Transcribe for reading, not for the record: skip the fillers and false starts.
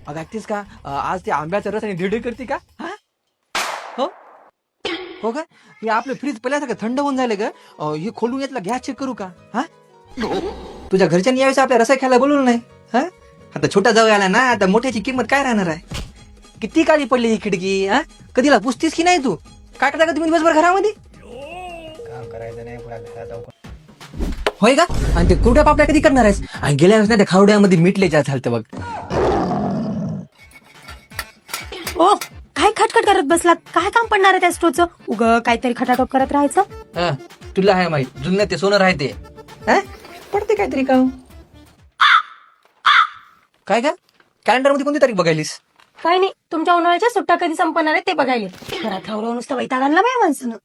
अगं ऐकतेस का आज ते आंब्याचा रस आणि धिरडे करते का? हा हो हो का? हे आपलं फ्रीज पहिल्यासारखं थंड होऊन झालं का? हे खोलून घेतला गॅस चेक करू का? हा तुझ्या घरच्यांनी यावेळेस आपल्या रसाई खायला बोलवलं नाही. हा आता छोटा जाऊ आला ना, आता मोठ्याची किंमत काय राहणार आहे? किती काळी पडली ही खिडकी? हा कधीला पुसतीस की नाही तू? काय करता का तुम्ही दिवसभर घरामध्ये? काम करायचं नाही पुरा घरात होय का? आणि ते कुरड्या पापड्या कधी करणार आहेस? आणि गेल्या वेळेस ना त्या खावड्यामध्ये मिटले जात झालं बघ. ओ काय खटखट करत बसलात? काय काम पडणार आहे त्या स्टोचं? उग काहीतरी खटाटोप करत राहायचं. हा तुला आहे माहित जुन्यात ते सोनं राहते. हा पडते काहीतरी का? काय का? कॅलेंडर मध्ये कोणती तारीख बघायलीस? काही नाही, तुमच्या उन्हाळ्याच्या सुट्ट्या कधी संपणार आहे ते बघायले. घरात राहून नुसतं वैताग आणला बाय माणसानं.